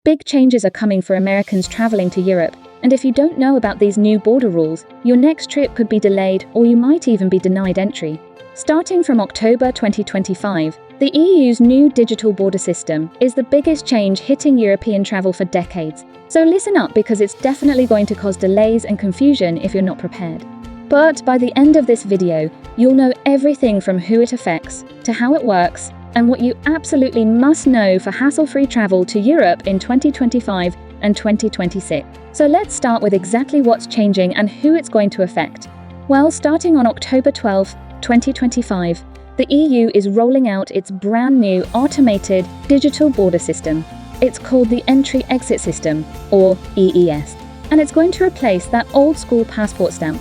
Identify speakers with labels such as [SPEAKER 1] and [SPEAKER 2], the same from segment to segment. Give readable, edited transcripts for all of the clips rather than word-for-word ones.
[SPEAKER 1] Big changes are coming for Americans traveling to Europe, and if you don't know about these new border rules, your next trip could be delayed or you might even be denied entry. Starting from October 2025, the EU's new digital border system is the biggest change hitting European travel for decades. So listen up, because it's definitely going to cause delays and confusion if you're not prepared. But by the end of this video, you'll know everything from who it affects, to how it works, and what you absolutely must know for hassle-free travel to Europe in 2025 and 2026. So let's start with exactly what's changing and who it's going to affect. Well, starting on October 12, 2025, the EU is rolling out its brand new automated digital border system. It's called the Entry-Exit System, or EES, and it's going to replace that old-school passport stamp.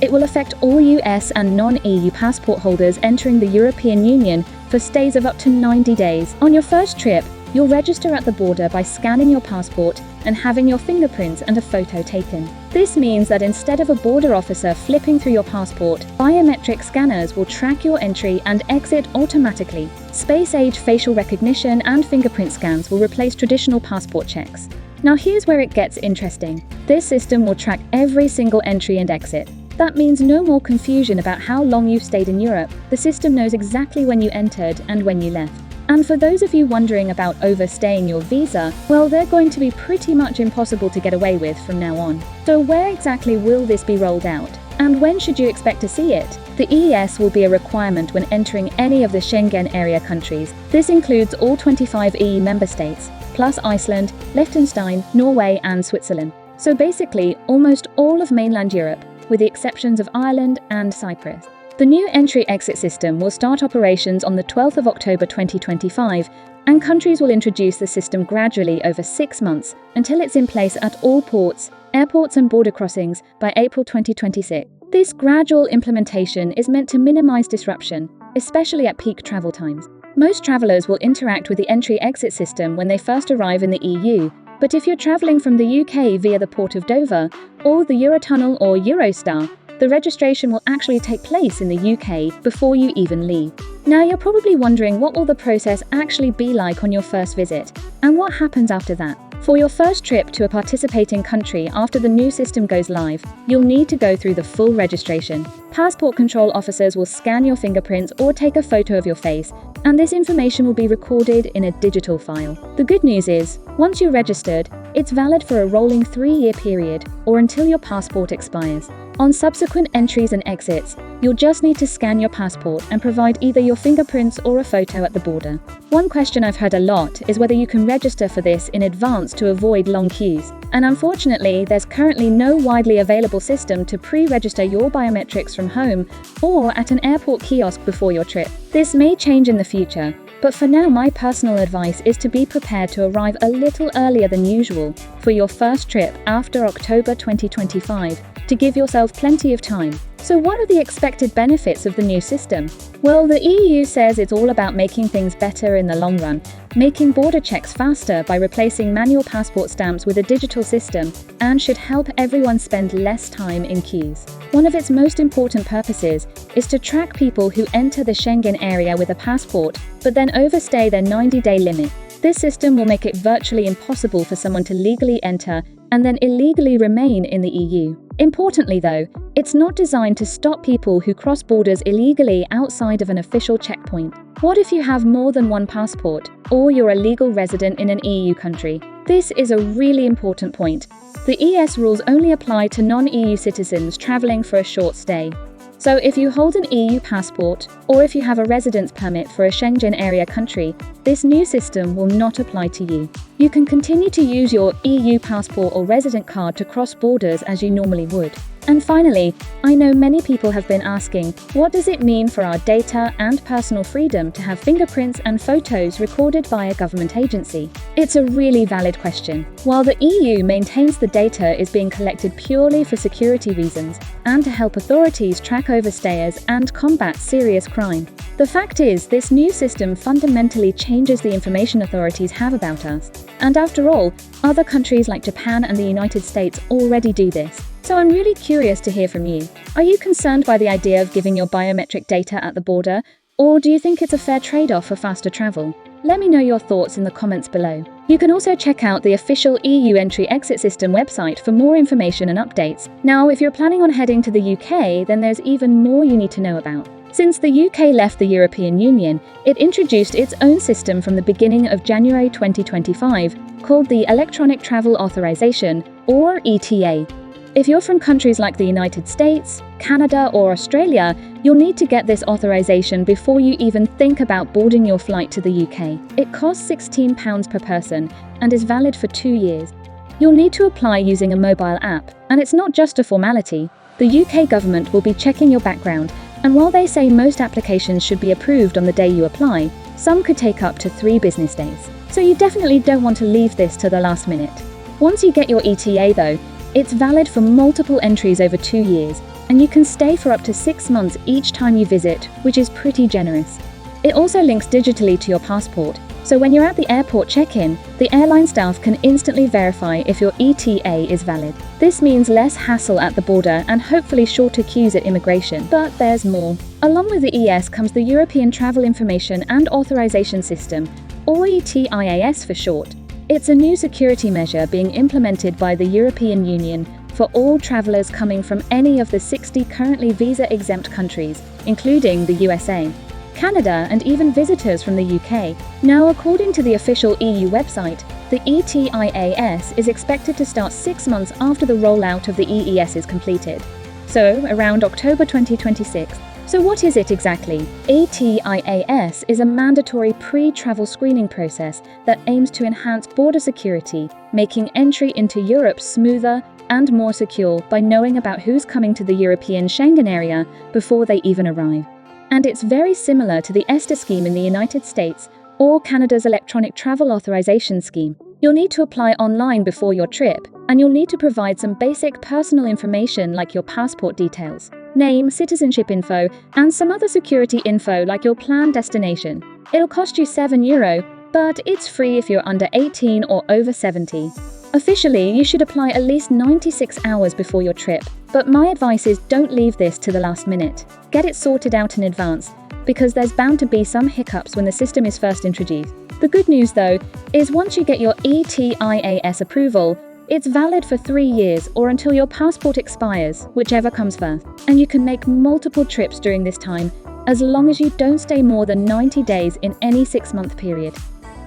[SPEAKER 1] It will affect all US and non-EU passport holders entering the European Union for stays of up to 90 days. On your first trip, you'll register at the border by scanning your passport and having your fingerprints and a photo taken. This means that instead of a border officer flipping through your passport, biometric scanners will track your entry and exit automatically. Space-age facial recognition and fingerprint scans will replace traditional passport checks. Now here's where it gets interesting. This system will track every single entry and exit. That means no more confusion about how long you've stayed in Europe. The system knows exactly when you entered and when you left. And for those of you wondering about overstaying your visa, well, they're going to be pretty much impossible to get away with from now on. So where exactly will this be rolled out? And when should you expect to see it? The EES will be a requirement when entering any of the Schengen area countries. This includes all 25 EU member states, plus Iceland, Liechtenstein, Norway and Switzerland. So basically, almost all of mainland Europe, with the exceptions of Ireland and Cyprus. The new entry-exit system will start operations on the 12th of October 2025, and countries will introduce the system gradually over 6 months until it's in place at all ports, airports and border crossings by April 2026. This gradual implementation is meant to minimize disruption, especially at peak travel times. Most travelers will interact with the entry-exit system when they first arrive in the EU, but if you're traveling from the UK via the port of Dover, or the Eurotunnel or Eurostar, the registration will actually take place in the UK before you even leave. Now you're probably wondering, what will the process actually be like on your first visit, and what happens after that? For your first trip to a participating country after the new system goes live, you'll need to go through the full registration. Passport control officers will scan your fingerprints or take a photo of your face, and this information will be recorded in a digital file. The good news is, once you're registered, it's valid for a rolling 3-year period, or until your passport expires. On subsequent entries and exits, you'll just need to scan your passport and provide either your fingerprints or a photo at the border. One question I've heard a lot is whether you can register for this in advance to avoid long queues. And unfortunately, there's currently no widely available system to pre-register your biometrics from home or at an airport kiosk before your trip. This may change in the future, but for now, my personal advice is to be prepared to arrive a little earlier than usual for your first trip after October 2025 to give yourself plenty of time. So what are the expected benefits of the new system? Well, the EU says it's all about making things better in the long run, making border checks faster by replacing manual passport stamps with a digital system, and should help everyone spend less time in queues. One of its most important purposes is to track people who enter the Schengen area with a passport, but then overstay their 90-day limit. This system will make it virtually impossible for someone to legally enter and then illegally remain in the EU. Importantly though, it's not designed to stop people who cross borders illegally outside of an official checkpoint. What if you have more than one passport, or you're a legal resident in an EU country? This is a really important point. The EES rules only apply to non-EU citizens traveling for a short stay. So if you hold an EU passport, or if you have a residence permit for a Schengen area country, this new system will not apply to you. You can continue to use your EU passport or resident card to cross borders as you normally would. And finally, I know many people have been asking, what does it mean for our data and personal freedom to have fingerprints and photos recorded by a government agency? It's a really valid question. While the EU maintains the data is being collected purely for security reasons and to help authorities track overstayers and combat serious crime, the fact is this new system fundamentally changes the information authorities have about us. And after all, other countries like Japan and the United States already do this. So I'm really curious to hear from you. Are you concerned by the idea of giving your biometric data at the border, or do you think it's a fair trade-off for faster travel? Let me know your thoughts in the comments below. You can also check out the official EU entry-exit system website for more information and updates. Now, if you're planning on heading to the UK, then there's even more you need to know about. Since the UK left the European Union, it introduced its own system from the beginning of January 2025, called the Electronic Travel Authorisation, or ETA. If you're from countries like the United States, Canada, or Australia, you'll need to get this authorization before you even think about boarding your flight to the UK. It costs £16 per person and is valid for 2 years. You'll need to apply using a mobile app, and it's not just a formality. The UK government will be checking your background, and while they say most applications should be approved on the day you apply, some could take up to 3 business days. So you definitely don't want to leave this to the last minute. Once you get your ETA though, it's valid for multiple entries over 2 years, and you can stay for up to 6 months each time you visit, which is pretty generous. It also links digitally to your passport, so when you're at the airport check-in, the airline staff can instantly verify if your ETA is valid. This means less hassle at the border and hopefully shorter queues at immigration. But there's more. Along with the EES comes the European Travel Information and Authorisation System, or ETIAS for short. It's a new security measure being implemented by the European Union for all travellers coming from any of the 60 currently visa-exempt countries, including the USA, Canada, and even visitors from the UK. Now, according to the official EU website, the ETIAS is expected to start 6 months after the rollout of the EES is completed, so around October 2026. So what is it exactly? ETIAS is a mandatory pre-travel screening process that aims to enhance border security, making entry into Europe smoother and more secure by knowing about who's coming to the European Schengen area before they even arrive. And it's very similar to the ESTA scheme in the United States or Canada's Electronic Travel Authorisation scheme. You'll need to apply online before your trip, and you'll need to provide some basic personal information like your passport details, name, citizenship info, and some other security info like your planned destination. It'll cost you €7, but it's free if you're under 18 or over 70. Officially, you should apply at least 96 hours before your trip, but my advice is don't leave this to the last minute. Get it sorted out in advance, because there's bound to be some hiccups when the system is first introduced. The good news, though, is once you get your ETIAS approval, it's valid for 3 years or until your passport expires, whichever comes first. And you can make multiple trips during this time, as long as you don't stay more than 90 days in any 6-month period.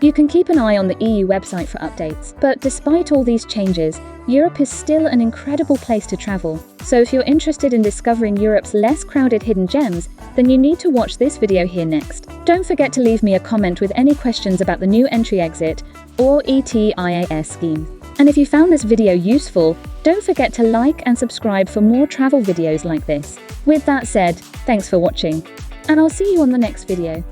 [SPEAKER 1] You can keep an eye on the EU website for updates. But despite all these changes, Europe is still an incredible place to travel. So if you're interested in discovering Europe's less crowded hidden gems, then you need to watch this video here next. Don't forget to leave me a comment with any questions about the new entry-exit or ETIAS scheme. And if you found this video useful, don't forget to like and subscribe for more travel videos like this. With that said, thanks for watching, and I'll see you on the next video.